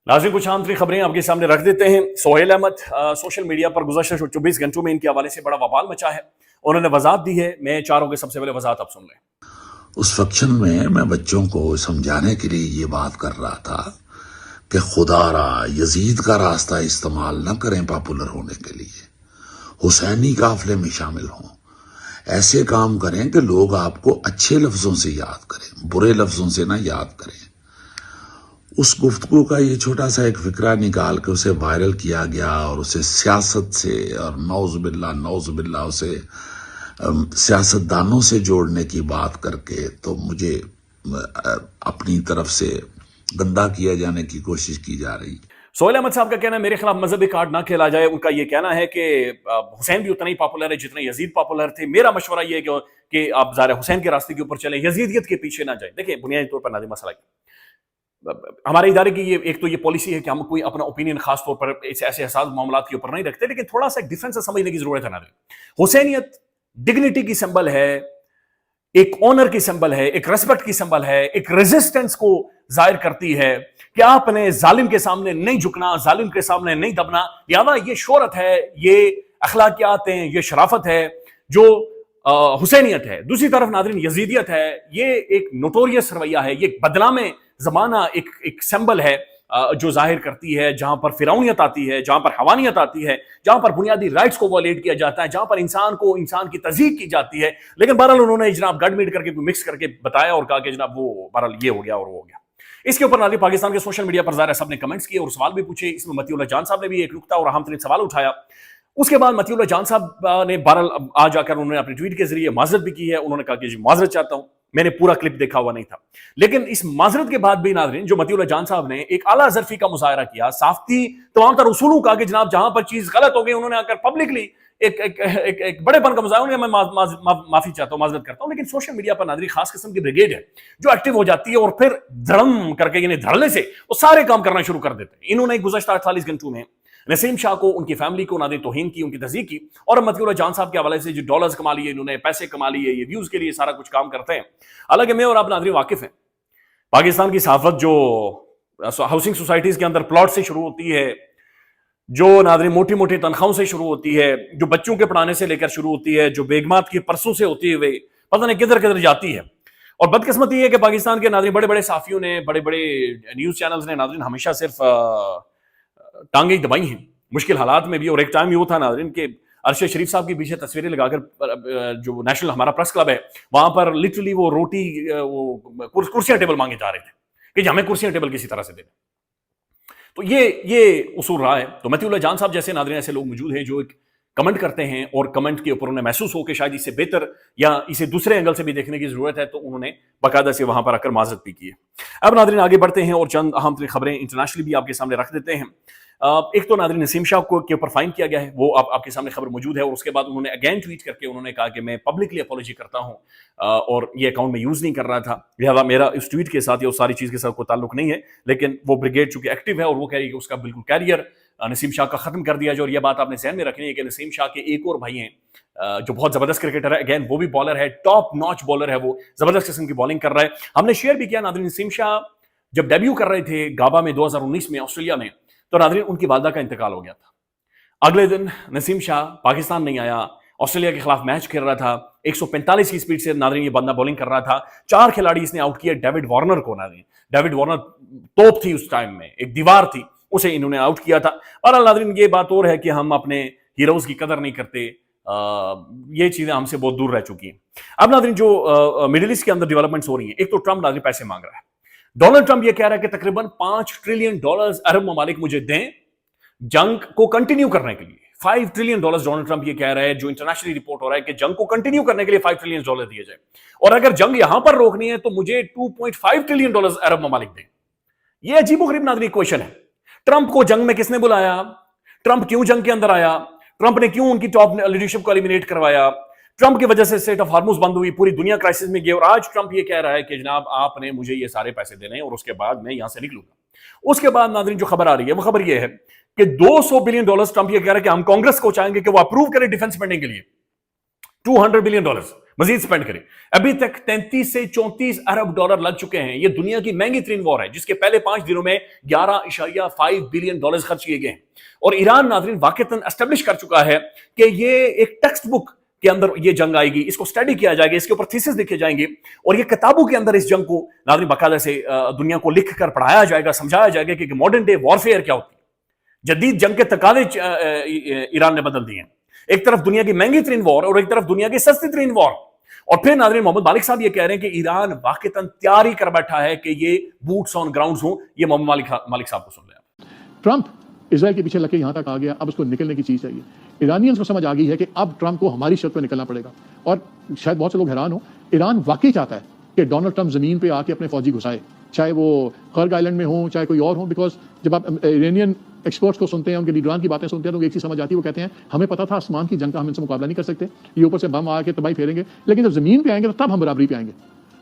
नाज़रीन कुछ आम तरीन खबरें आपके सामने रख देते हैं। सोहेल अहमद सोशल मीडिया पर गुज़श्ता 24 घंटों में इनके हवाले से बड़ा बवाल मचा है। उन्होंने वजाहत दी है। मैं चारों के सबसे पहले वजाहत आप सुन लें। उस फंक्शन में मैं बच्चों को समझाने के लिए ये बात कर रहा था कि खुदारा यजीद का रास्ता इस्तेमाल न करें पॉपुलर होने के लिए, हुसैनी काफले में शामिल हों, ऐसे काम करें कि लोग आपको अच्छे लफ्जों से याद करें, बुरे लफ्जों से ना याद करें। उस गुफ्तगू का ये छोटा सा एक फिक्रा निकाल के उसे वायरल किया गया और उसे सियासत से और नौज़ुबिल्ला उसे सियासतदानों से जोड़ने की बात करके तो मुझे अपनी तरफ से गंदा किया जाने की कोशिश की जा रही। सोहेल अहमद साहब का कहना है मेरे खिलाफ मजहबी कार्ड ना खेला जाए। उनका ये कहना है कि हुसैन भी उतना ही पॉपुलर है जितना यजीद पॉपुलर थे। मेरा मशवरा ये है कि आप ज़ाहिर हुसैन के रास्ते के ऊपर चले, यजीदियत के पीछे ना जाए। देखिए बुनियादी तौर पर नाज़रीन मसला हमारे इदारे की ये एक तो ये पॉलिसी है कि हम कोई अपना ओपिनियन खास तौर पर ऐसे हसास मामला के ऊपर नहीं रखते, लेकिन थोड़ा सा डिफरेंस समझने की जरूरत है नाज़रीन। हुसैनियत डिग्निटी की सिंबल है, एक ऑनर की सिंबल है, एक रेस्पेक्ट की सिंबल है, एक रेजिस्टेंस को जाहिर करती है कि आपने जालिम के सामने नहीं झुकना, जालिम के सामने नहीं दबना। लिहाजा ये शोहरत है, ये अखलाकियात हैं, ये शराफत है जो हुसैनियत है। दूसरी तरफ नाज़रीन यजीदियत है, ये एक नोटोरियस रवैया है, ये बदनामे जमाना एक सिंबल है जो जाहिर करती है जहां पर फिरौनियत आती है, जहां पर हवानियत आती है, जहां पर बुनियादी राइट्स को वॉलेट किया जाता है, जहां पर इंसान को इंसान की तज़ीक की जाती है। लेकिन बहरहाल उन्होंने जनाब गड़मिट करके मिक्स करके बताया और कहा कि जनाब वो बहरहाल ये हो गया और वो हो गया। इसके ऊपर नाज़रीन पाकिस्तान के सोशल मीडिया पर ज़ाहिर सबने कमेंट्स किए और सवाल भी पूछे। इसमें मतीउल्लाह जान साहब ने भी एक नुक्ता और अहम तरीन सवाल उठाया। उसके बाद मतीउल्लाह जान साहब ने बहरहाल आज आकर उन्होंने अपने ट्वीट के जरिए माजरत भी की है। उन्होंने कहा कि जी माजरत चाहता हूं, मैंने पूरा क्लिप देखा हुआ नहीं था। लेकिन इस माजरत के बाद भी नाज़रीन जो मतीउल्लाह जान साहब ने एक आला ज़रफ़ी का मुज़ाहरा किया, साफ्ती तमाम तर उसूलों का कि जनाब जहां पर चीज गलत हो गई उन्होंने आकर पब्लिकली एक बड़ेपन का मुजाहरा, मैं माफी चाहता हूं, माजरत करता हूं। लेकिन सोशल मीडिया पर नाज़रीन खास किस्म की ब्रिगेड है जो एक्टिव हो जाती है और फिर धड़म करके यानी धड़ल्ले से वो सारे काम करना शुरू कर देते हैं। इन्होंने गुज़श्ता 48 घंटों में नसीम शाह को, उनकी फैमिली को नाज़रीन तौहीन की, उनकी तज़ीक की और मतीउल्लाह जान साहब के हवाले से जो डॉलर्स कमा लिए इन्होंने, पैसे कमा लिए, ये व्यूज के लिए सारा कुछ काम करते हैं। हालांकि मैं और आप नाज़रीन वाकिफ हैं, पाकिस्तान की सहाफत जो हाउसिंग सोसाइटीज के अंदर प्लॉट से शुरू होती है, जो नाज़रीन मोटी मोटी तनख्वाहों से शुरू होती है, जो बच्चों के पढ़ाने से लेकर शुरू होती है, जो बेगमात की परसों से होती हुए पता नहीं किधर किधर जाती है। और बदकिस्मती है कि पाकिस्तान के नाज़रीन बड़े बड़े साफियों ने, बड़े बड़े न्यूज चैनल्स ने नाज़रीन हमेशा सिर्फ टांगे दबाई हैं मुश्किल हालात में भी। और एक टाइम ये था नाज़रीन के अरशद शरीफ साहब के पीछे तस्वीरें लगाकर जो नेशनल हमारा प्रेस क्लब है वहां पर लिटरली वो रोटी वो कुर्सियां टेबल मांगे जा रहे थे कि हमें कुर्सियां टेबल किसी तरह से दे। तो ये उसूल रहा है। तो मतीउल्लाह जान साहब जैसे नाज़रीन ऐसे लोग मौजूद हैं जो एक कमेंट करते हैं और कमेंट के ऊपर उन्हें महसूस हो कि शायद इससे बेहतर या इसे दूसरे एंगल से भी देखने की जरूरत है, तो उन्होंने बाकायदा से वहां पर आकर माजरत भी की है। अब नाज़रीन आगे बढ़ते हैं और चंद अहम तरीन खबरें इंटरनेशनली भी आपके सामने रख देते हैं। एक तो नाज़रीन नसीम शाह को के ऊपर फाइन किया गया है, वो आपके सामने खबर मौजूद है। और उसके बाद उन्होंने अगेन ट्वीट करके उन्होंने कहा कि मैं पब्लिकली अपॉलॉजी करता हूं और ये अकाउंट में यूज नहीं कर रहा था, लिहाजा मेरा इस ट्वीट के साथ या उस सारी चीज के साथ कोई ताल्लुक नहीं है। लेकिन वो ब्रिगेड चूंकि एक्टिव है और वो कह रही है कि उसका बिल्कुल कैरियर नसीम शाह का खत्म कर दिया जाए। और यह बात आपने ध्यान में रखनी है कि नसीम शाह के एक और भाई हैं जो बहुत जबरदस्त क्रिकेटर है, अगेन वो भी बॉलर है, टॉप नॉच बॉलर है, वो जबरदस्त किस्म की बॉलिंग कर रहा है। हमने शेयर भी किया नाज़रीन, नसीम शाह जब डेब्यू कर रहे थे गाबा में 2019 में ऑस्ट्रेलिया में, तो नाज़रीन उनकी वालदा का इंतकाल हो गया था। अगले दिन नसीम शाह पाकिस्तान नहीं आया, ऑस्ट्रेलिया के खिलाफ मैच खेल रहा था, 145 की स्पीड से नाज़रीन ये बंदा बॉलिंग कर रहा था। 4 खिलाड़ी इसने आउट किए डेविड वार्नर को। नाज़रीन डेविड वार्नर तोप थी उस टाइम में, एक दीवार थी, उसे इन्होंने आउट किया था। और नाज़रीन ये बात और है कि हम अपने हीरोज की कदर नहीं करते, ये चीजें हमसे बहुत दूर रह चुकी हैं। अब नाज़रीन जो मिडिल ईस्ट के अंदर डेवलपमेंट्स हो रही हैं, एक तो ट्रंप नाज़रीन पैसे मांग रहा है। डोनाल्ड ट्रंप ये कह रहा है कि तकरीबन $5 ट्रिलियन अरब ममालिक मुझे दें जंग को कंटिन्यू करने के लिए। $5 ट्रिलियन डोनाल्ड ट्रंप ये कह रहा है, जो इंटरनेशनली रिपोर्ट हो रहा है कि जंग को कंटिन्यू करने के लिए $5 ट्रिलियन दिए जाए, और अगर जंग यहां पर रोकनी है तो मुझे $2.5 ट्रिलियन अरब ममालिक दें। यह अजीबोगरीब नाज़रीन क्वेश्चन है। ट्रंप को जंग में किसने बुलाया? ट्रंप क्यों जंग के अंदर आया? ट्रंप ने क्यों उनकी टॉप लीडरशिप को एलिमिनेट करवाया? ट्रंप की वजह से स्टेट ऑफ हार्मोज बंद हुई, पूरी दुनिया क्राइसिस में गई, और आज ट्रंप ये कह रहा है कि जनाब आपने मुझे ये सारे पैसे देने और उसके बाद मैं यहां से निकलूंगा। उसके बाद नाज़रीन जो खबर आ रही है वो खबर ये है कि $200 बिलियन ट्रंप ये कह रहा है कि हम कांग्रेस को चाहेंगे कि वो अप्रूव करे डिफेंस स्पेंडिंग के लिए $200 बिलियन। مزید سپینڈ کریں. ابھی تک 33 سے 34 ارب ڈالر لگ چکے ہیں. یہ دنیا کی مہنگی ترین وار ہے جس کے پہلے 5 دنوں میں 11.5 بلین ڈالر خرچ کیے گئے ہیں. اور ایران ناظرین واقعتاً اسٹیبلش کر چکا ہے کہ یہ ایک ٹیکسٹ بک کے اندر یہ جنگ آئے گی, اس کو اسٹڈی کیا جائے گا, اس کے اوپر تھیسس لکھے جائیں گے, اور یہ کتابوں کے اندر اس جنگ کو ناظرین باقاعدہ سے دنیا کو لکھ کر پڑھایا جائے گا, سمجھایا جائے گا کہ ماڈرن ڈے وارفیئر کیا ہوتی ہے. جدید جنگ کے تقاضے ایران نے بدل دیے ہیں. ایک طرف دنیا کی مہنگی ترین وار اور ایک طرف دنیا کی سستی ترین وار. اور پھر ناظرین محمد مالک صاحب یہ کہہ رہے ہیں کہ ایران واقعتاً تیاری کر بیٹھا ہے کہ یہ بوٹس آن گراؤنڈز ہوں. یہ محمد مالک صاحب کو سن لیں. ٹرمپ اسرائیل کے پیچھے لگ کے یہاں تک آ گیا, اب اس کو نکلنے کی چیز چاہیے. ایرانینز کو سمجھ آ گئی ہے کہ اب ٹرمپ کو ہماری شرط پہ نکلنا پڑے گا. اور شاید بہت سے لوگ حیران ہوں, ایران واقعی چاہتا ہے کہ ڈونلڈ ٹرمپ زمین پہ آ کے اپنے فوجی گھسائے, چاہے وہ خرگ آئلینڈ میں ہوں چاہے کوئی اور ہوں. بیکاز جب آپ ایرانین ایکسپرٹس کو سنتے ہیں, ان کے لیڈران کی باتیں سنتے ہیں, تو ایک چیز سمجھ آتی ہے, وہ کہتے ہیں ہمیں پتا تھا آسمان کی جنگ کا ہم ان سے مقابلہ نہیں کر سکتے, یہ اوپر سے بم آ کے تباہی پھیریں گے, لیکن جب زمین پہ آئیں گے تو تب ہم برابری پہ آئیں گے.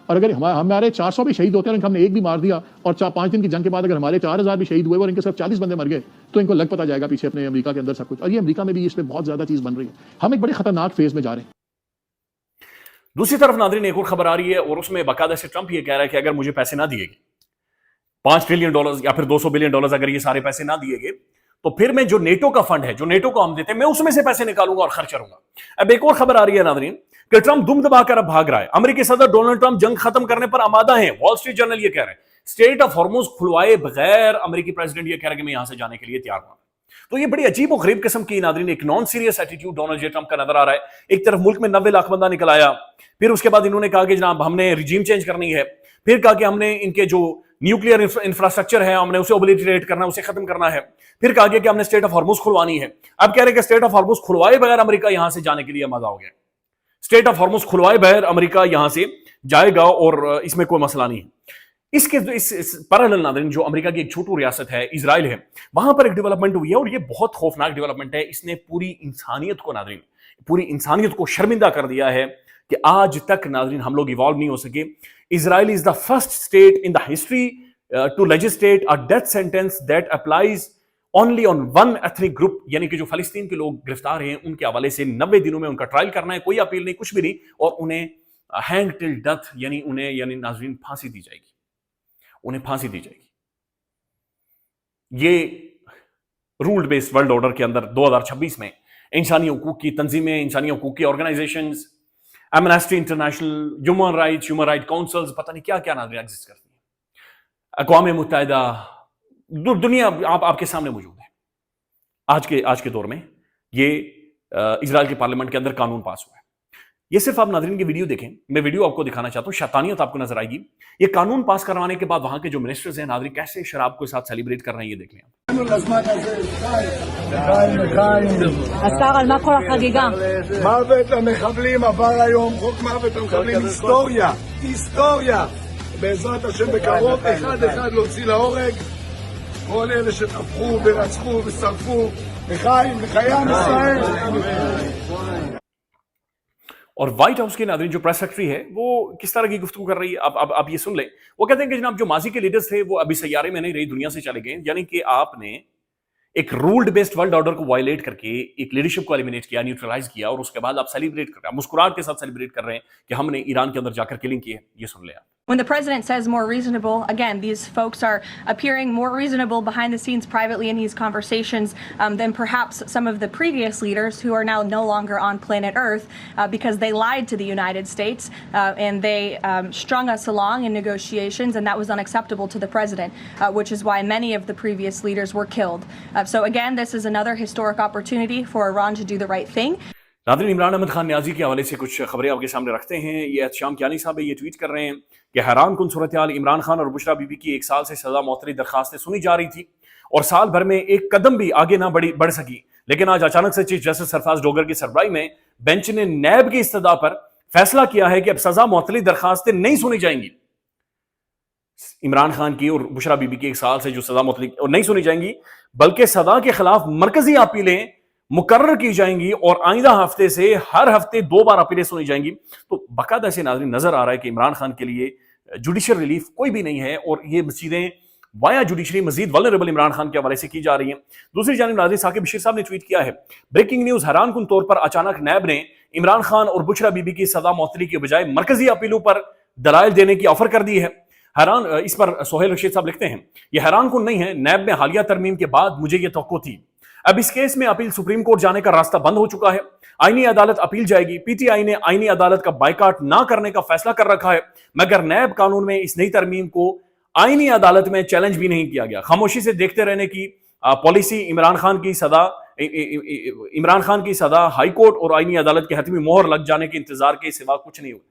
اور اگر ہمارے 400 بھی شہید ہوتے ہیں اور ہم نے ایک بھی مار دیا, اور 5 دن کی جنگ کے بعد اگر ہمارے 4000 بھی شہید ہوئے اور ان کے صرف 40 بندے مر گئے, تو ان کو لگ پتا جائے گا پیچھے اپنے امریکہ کے اندر سب کچھ. اور یہ امریکہ میں بھی اس پہ بہت زیادہ چیز بن رہی ہے. ہم ایک بڑے خطرناک فیز میں جا رہے ہیں. دوسری طرف ناظرین ایک اور خبر آ رہی ہے, اور اس میں باقاعدہ سے ٹرمپ یہ کہہ رہا ہے کہ اگر مجھے پیسے نہ دیے گئے, 5 ٹریلین ڈالر یا پھر 200 بلین ڈالر, اگر یہ سارے پیسے نہ دیے گئے, تو پھر میں جو نیٹو کا فنڈ ہے, جو نیٹو کو ہم دیتے ہیں, میں اس میں سے پیسے نکالوں گا اور خرچ کروں گا. اب ایک اور خبر آ رہی ہے ناظرین کہ ٹرمپ دم دبا کر اب بھاگ رہا ہے. امریکی صدر ڈونلڈ ٹرمپ جنگ ختم کرنے پر آمادہ ہیں. وال اسٹریٹ جرنل یہ کہہ رہے ہیں اسٹریٹ آف ہارموز کھلوائے بغیر امریکی پریزیڈنٹ یہ کہہ رہا ہے کہ میں یہاں سے جانے کے لیے تیار ہوں. تو یہ بڑی عجیب و غریب قسم کی ناظرین ایک نان سیریس ایٹیٹیوڈ ڈونلڈ جے ٹرمپ کا نظر آ رہا ہے. ایک طرف ملک میں 90 لاکھ بندہ نکل آیا, پھر اس کے بعد انہوں نے کہا کہ جناب ہم نے ریجیم چینج کرنی ہے, پھر کہا کہ ہم نے ان کے جو نیوکلیئر انفراسٹرکچر ہے ہم نے اسے اوبلیٹریٹ کرنا ہے, اسے ختم کرنا ہے, پھر کہا گیا کہ ہم نے اسٹریٹ آف ہارموز کھلوانی ہے. اب کہہ رہے کہ اسٹریٹ آف ہارموز کھلوائے بغیر امریکہ یہاں سے جانے کے لیے مزہ ہو گیا. اسٹریٹ آف ہارموز کھلوائے بغیر امریکہ یہاں سے جائے گا اور اس میں کوئی مسئلہ نہیں ہے. اس کے پیرالل ناظرین جو امریکہ کی ایک چھوٹو ریاست ہے اسرائیل ہے, وہاں پر ایک ڈیولپمنٹ ہوئی ہے, اور یہ بہت خوفناک ڈیولپمنٹ ہے. اس نے پوری انسانیت کو ناظرین پوری انسانیت کو شرمندہ کر دیا ہے کہ آج تک ناظرین ہم لوگ ایوالو نہیں ہو سکے. Israel is the first state in the history to legislate a death sentence that applies only on one ethnic group, یعنی کہ جو فلسطین کے لوگ گرفتار ہیں ان کے حوالے سے 90 دنوں میں ان کا ٹرائل کرنا ہے, کوئی اپیل نہیں, کچھ بھی نہیں, اور انہیں ہینگ ٹل ڈیتھ یعنی انہیں یعنی ناظرین پھانسی دی جائے گی, انہیں پھانسی دی جائے گی. یہ رولڈ بیسڈ ورلڈ آرڈر کے اندر 2026 میں انسانی حقوق کی تنظیمیں, انسانی حقوق کی organisations, Amnesty International, human right councils, پتہ نہیں کیا کیا ناظرین ایگزسٹ کرتی ہیں. اقوام متحدہ, دنیا آپ کے سامنے موجود ہے. آج کے دور میں یہ اسرائیل کے پارلیمنٹ کے اندر قانون پاس ہوا ہے. یہ صرف آپ ناظرین کی ویڈیو دیکھیں, میں ویڈیو آپ کو دکھانا چاہتا ہوں, شیطانیت آپ کو نظر آئے گی. یہ قانون پاس کروانے کے بعد وہاں کے جو منسٹرز ہیں ناظرین کیسے شراب کے ساتھ سیلیبریٹ کر رہے ہیں, یہ دیکھ لیں. השר, על מה כל החגיגה? מוות למחבלים עבר היום, חוק מוות למחבלים, היסטוריה, היסטוריה. בעזרת השם בקרוב, אחד להוציא להורג, כל אלה שטבחו ורצחו ושרפו, לחיים, לחיי עם ישראל. اور وائٹ ہاؤس کے ناظرین جو پریس سیکرٹری ہے وہ کس طرح کی گفتگو کر رہی ہے اب یہ سن لیں. وہ کہتے ہیں کہ جناب جو ماضی کے لیڈرز تھے وہ ابھی سیارے میں نہیں رہی, دنیا سے چلے گئے, یعنی کہ آپ نے ایک رولڈ بیسڈ ورلڈ آرڈر کو وائلیٹ کر کے ایک لیڈرشپ کو ایلیمینیٹ کیا, نیوٹرلائز کیا, اور اس کے بعد آپ سیلیبریٹ کر رہے ہیں, مسکراہٹ کے ساتھ سیلیبریٹ کر رہے ہیں کہ ہم نے ایران کے اندر جا کر کلنگ کی ہے. یہ سن لیں آپ. When the president says more reasonable, again, these folks are appearing more reasonable behind the scenes privately in these conversations than perhaps some of the previous leaders who are now no longer on planet Earth because they lied to the United States and they strung us along in negotiations, and that was unacceptable to the president, which is why many of the previous leaders were killed. So again, this is another historic opportunity for Iran to do the right thing. ناظرین عمران احمد خان نیازی کے حوالے سے کچھ خبریں آپ کے سامنے رکھتے ہیں. یہ احتشام کیانی صاحب یہ ٹویٹ کر رہے ہیں کہ حیران کن صورتحال, عمران خان اور بشرا بی بی کی 1 سال سے سزا معطلی درخواستیں سنی جا رہی تھی اور سال بھر میں ایک قدم بھی آگے نہ بڑھ سکی, لیکن آج اچانک سے چیف جسٹس سرفراز ڈوگر کی سربراہی میں بینچ نے نیب کی استدعا پر فیصلہ کیا ہے کہ اب سزا معطلی درخواستیں نہیں سنی جائیں گی. عمران خان کی اور بشرا بی بی کی 1 سال سے جو سزا معطلی اور نہیں سنی جائیں گی, بلکہ سزا کے خلاف مرکزی اپیلیں مقرر کی جائیں گی اور آئندہ ہفتے سے ہر ہفتے 2 بار اپیلیں سنی جائیں گی. تو باقاعدہ سے ناظرین نظر آ رہا ہے کہ عمران خان کے لیے جوڈیشل ریلیف کوئی بھی نہیں ہے, اور یہ چیزیں वाया जुडिशरी मजीद वल्नरेबल इमरान खान के हवाले से की जा रही है। दूसरी जानिब नाज़रीन साकिब बशीर साहब ने ट्वीट किया है, ब्रेकिंग न्यूज, हैरानकुन तौर पर अचानक नैब ने इमरान खान और बुशरा बीबी की सजा मुअत्तली के बजाय मरकजी अपीलों पर दलाइल देने की ऑफर कर दी है। हैरान, इस पर सोहेल रशीद साहब लिखते हैं, यह हैरानकुन नहीं है, नैब में हालिया तरमीम के बाद मुझे यह तवक्को थी। अब इस केस में अपील सुप्रीम कोर्ट जाने का रास्ता बंद हो चुका है, आईनी अदालत अपील जाएगी। पीटीआई ने आईनी अदालत का बाइकाट ना करने का फैसला कर रखा है, मगर नैब कानून में इस नई तरमीम को आईनी अदालत में चैलेंज भी नहीं किया गया। खामोशी से देखते रहने की पॉलिसी इमरान खान की सदा हाई कोर्ट और आईनी अदालत की हतमी मोहर लग जाने के इंतजार के सिवा कुछ नहीं हुआ।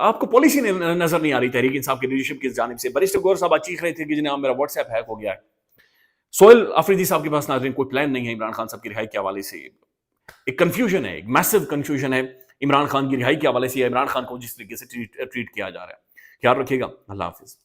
आपको पॉलिसी नजर नहीं आ रही तहरीक इंसाफ की लीडरशिप की जानिब से। बैरिस्टर गौहर साहब चीख रहे थे कि जनाब मेरा व्हाट्सएप हैक हो गया है। सोहेल अफरीदी साहब के पास नाज़रीन कोई प्लान नहीं है इमरान खान साहब की रिहाई के हवाले से। एक कंफ्यूजन है, एक मैसिव कंफ्यूजन है इमरान खान की रिहाई के हवाले से, इमरान खान को जिस तरीके से ट्रीट किया जा रहा है। ख्याल रखिएगा, अल्लाह हाफिज।